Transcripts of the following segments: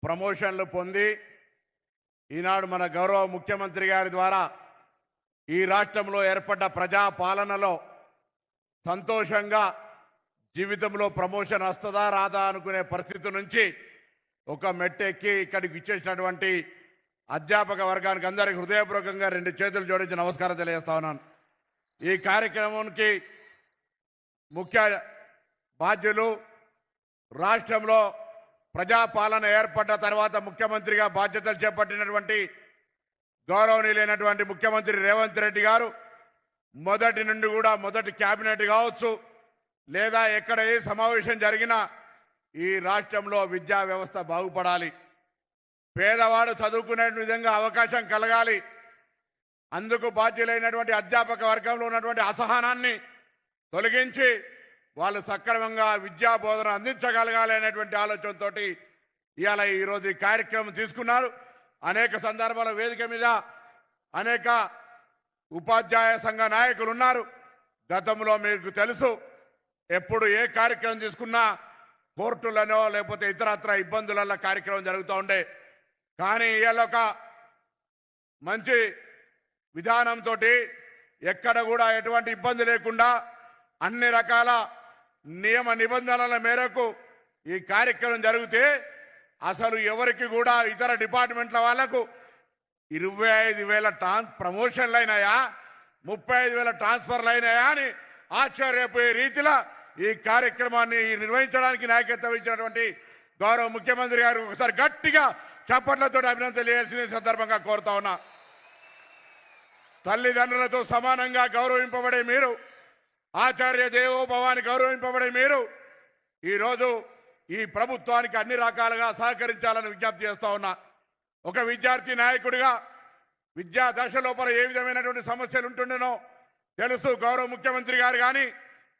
ప్రమోషన్లు పొంది ఈనాడు మన గౌరవ ముఖ్యమంత్రి గారి ద్వారా ఈ రాష్ట్రంలో ఏర్పడ్డ ప్రజా పాలనలో సంతోషంగా జీవితంలో ప్రమోషన్ వస్తుందా రాదా అనుకునే పరిస్థితి నుంచి ఒక మెట్టెక్కి ఇక్కడికి ఇచ్చేసినటువంటి అధ్యాపక వర్గానికి అందరికీ హృదయపూర్వకంగా 2 చేతులు జోడించి నమస్కారం తెలియజేస్తా ఉన్నాను. ఈ కార్యక్రమానికి ముఖ్య బాధ్యులు రాష్ట్రంలో ప్రజాపాలన ఏర్పడ్డ తర్వాత ముఖ్యమంత్రిగా బాధ్యతలు చేపట్టినటువంటి గౌరవనీయులైనటువంటి ముఖ్యమంత్రి రేవంత్ రెడ్డి గారు మొదటి నుండి కూడా మొదటి క్యాబినెట్ కావచ్చు లేదా ఎక్కడ ఏ సమావేశం జరిగినా ఈ రాష్ట్రంలో విద్యా వ్యవస్థ బాగుపడాలి, పేదవాడు చదువుకునే విధంగా అవకాశం కలగాలి, అందుకు బాధ్యులైనటువంటి అధ్యాపక వర్గంలో ఉన్నటువంటి అసహనాన్ని తొలగించి వాళ్ళు సక్రమంగా విద్యా బోధన అందించగలగాలి అనేటువంటి ఆలోచనతో ఇవాళ ఈరోజు ఈ కార్యక్రమం తీసుకున్నారు. అనేక సందర్భాల వేదిక మీద అనేక ఉపాధ్యాయ సంఘ నాయకులు ఉన్నారు. గతంలో మీకు తెలుసు, ఎప్పుడు ఏ కార్యక్రమం తీసుకున్నా కోర్టులనో లేకపోతే ఇతరత్ర ఇబ్బందుల కార్యక్రమం జరుగుతూ ఉండే. కానీ ఇవాళ ఒక మంచి విధానంతో ఎక్కడ కూడా ఎటువంటి ఇబ్బంది లేకుండా అన్ని రకాల నియమ నిబంధనల మేరకు ఈ కార్యక్రమం జరిగితే అసలు ఎవరికి కూడా ఇతర డిపార్ట్మెంట్ల వాళ్లకు 25,000 ప్రమోషన్లు అయినాయా, 35,000 ట్రాన్స్ఫర్లు అయినాయా అని ఆశ్చర్యపోయే రీతిలో ఈ కార్యక్రమాన్ని నిర్వహించడానికి నాయకత్వం ఇచ్చినటువంటి గౌరవ ముఖ్యమంత్రి గారు ఒకసారి గట్టిగా చప్పట్లతో అభినందన తెలియాల్సిన సందర్భంగా కోరుతా ఉన్నా. తల్లిదండ్రులతో సమానంగా గౌరవింపబడే మీరు, ఆచార్య దేవోభవాన్ని గౌరవింపబడే మీరు ఈరోజు ఈ ప్రభుత్వానికి అన్ని రకాలుగా సహకరించాలని విజ్ఞప్తి చేస్తా ఉన్నా. ఒక విద్యార్థి నాయకుడిగా విద్యా దశ లోపల ఏ విధమైనటువంటి సమస్యలు ఉంటుండేనో తెలుసు. గౌరవ ముఖ్యమంత్రి గారు కానీ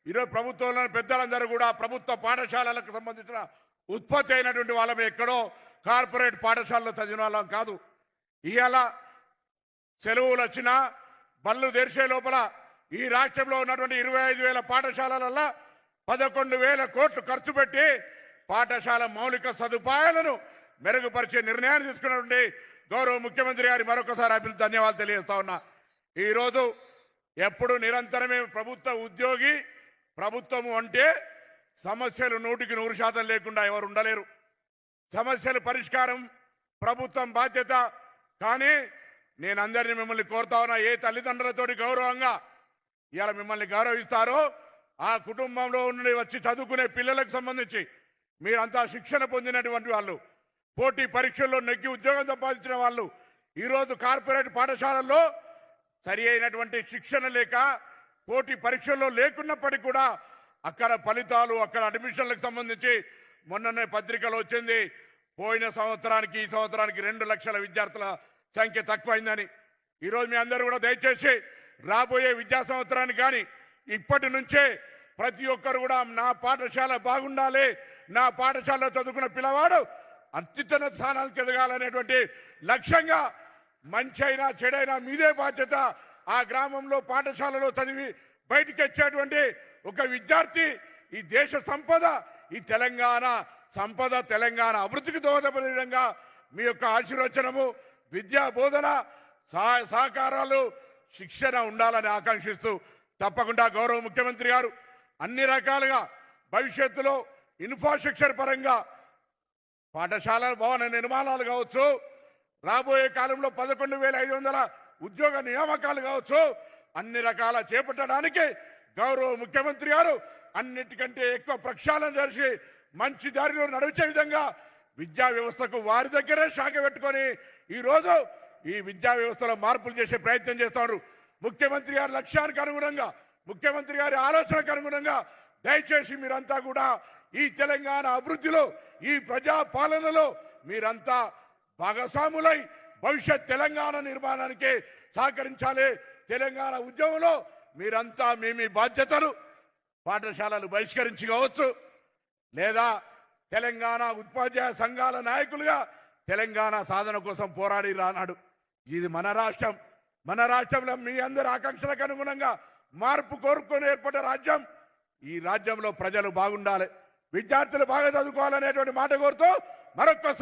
ఈరోజు ప్రభుత్వంలోని పెద్దలందరూ కూడా ప్రభుత్వ పాఠశాలలకు సంబంధించిన ఉత్పత్తి అయినటువంటి వాళ్ళమే, ఎక్కడో కార్పొరేట్ పాఠశాలలో చదివిన వాళ్ళం కాదు. ఇవాళ సెలవులు వచ్చినా బళ్ళు తెరిచే లోపల ఈ రాష్ట్రంలో ఉన్నటువంటి 25,000 పాఠశాలలలో 11,000 కోట్లు ఖర్చు పెట్టి పాఠశాల మౌలిక సదుపాయాలను మెరుగుపరిచే నిర్ణయాన్ని తీసుకున్నటువంటి గౌరవ ముఖ్యమంత్రి గారి మరొకసారి ధన్యవాదాలు తెలియజేస్తా ఉన్నా. ఈరోజు ఎప్పుడు నిరంతరమే ప్రభుత్వ ఉద్యోగి, ప్రభుత్వము అంటే సమస్యలు 100% లేకుండా ఎవరు ఉండలేరు. సమస్యల పరిష్కారం ప్రభుత్వం బాధ్యత. కానీ నేను అందరినీ మిమ్మల్ని కోరుతా ఉన్నా, ఏ తల్లిదండ్రులతోటి గౌరవంగా ఇవాళ మిమ్మల్ని గౌరవిస్తారో ఆ కుటుంబంలో నుండి వచ్చి చదువుకునే పిల్లలకు సంబంధించి మీరంతా శిక్షణ పొందినటువంటి వాళ్ళు, పోటీ పరీక్షల్లో నెగ్గి ఉద్యోగం సంపాదించిన వాళ్ళు ఈరోజు కార్పొరేట్ పాఠశాలల్లో సరి అయినటువంటి శిక్షణ లేక పోటీ పరీక్షల్లో లేకున్నప్పటికీ కూడా అక్కడ ఫలితాలు, అక్కడ అడ్మిషన్లకు సంబంధించి మొన్ననే పత్రికలు వచ్చింది, పోయిన సంవత్సరానికి ఈ సంవత్సరానికి 2 లక్షల విద్యార్థుల సంఖ్య తక్కువైందని. ఈరోజు మీ అందరూ కూడా దయచేసి రాబోయే విద్యా సంవత్సరానికి కానీ ఇప్పటి నుంచే ప్రతి ఒక్కరు కూడా నా పాఠశాల బాగుండాలి, నా పాఠశాలలో చదువుకున్న పిల్లవాడు అత్యున్నత స్థానానికి ఎదగాలనేటువంటి లక్ష్యంగా మంచి అయినా చెడైనా మీదే బాధ్యత. ఆ గ్రామంలో పాఠశాలలో చదివి బయటికి వచ్చేటువంటి ఒక విద్యార్థి ఈ దేశ సంపద, ఈ తెలంగాణ సంపద, తెలంగాణ అభివృద్ధికి దోహదపడే విధంగా మీ యొక్క ఆశీర్వచనము, విద్యా బోధన సహకారాలు, శిక్షణ ఉండాలని ఆకాంక్షిస్తూ తప్పకుండా గౌరవ ముఖ్యమంత్రి గారు అన్ని రకాలుగా భవిష్యత్తులో ఇన్ఫ్రాస్ట్రక్చర్ పరంగా పాఠశాల భవన నిర్మాణాలు కావచ్చు, రాబోయే కాలంలో 11,500 ఉద్యోగ నియామకాలు కావచ్చు, అన్ని రకాల చేపట్టడానికి గౌరవ ముఖ్యమంత్రి గారు అన్నిటికంటే ఎక్కువ ప్రక్షాళన చేసి మంచి దారిలో నడిచే విధంగా విద్యా వ్యవస్థకు వారి దగ్గరే శాఖ పెట్టుకొని ఈరోజు ఈ విద్యా వ్యవస్థలో మార్పులు చేసే ప్రయత్నం చేస్తారు. ముఖ్యమంత్రి గారి లక్ష్యానికి అనుగుణంగా, ముఖ్యమంత్రి గారి ఆలోచనకు అనుగుణంగా దయచేసి మీరంతా కూడా ఈ తెలంగాణ అభివృద్ధిలో, ఈ ప్రజా పాలనలో మీరంతా భాగస్వాములై భవిష్యత్ తెలంగాణ నిర్మాణానికి సహకరించాలి. తెలంగాణ ఉద్యమంలో మీరంతా మీ బాధ్యతలు పాఠశాలలు బహిష్కరించి కావచ్చు, లేదా తెలంగాణ ఉపాధ్యాయ సంఘాల నాయకులుగా తెలంగాణ సాధన కోసం పోరాడి రానాడు. ఇది మన రాష్ట్రం. మన రాష్ట్రంలో మీ అందరి ఆకాంక్షలకు అనుగుణంగా మార్పు కోరుకొని ఏర్పడ్డ రాజ్యం. ఈ రాజ్యంలో ప్రజలు బాగుండాలి, విద్యార్థులు బాగా చదువుకోవాలనేటువంటి మాట కోరుతూ మరొకసారి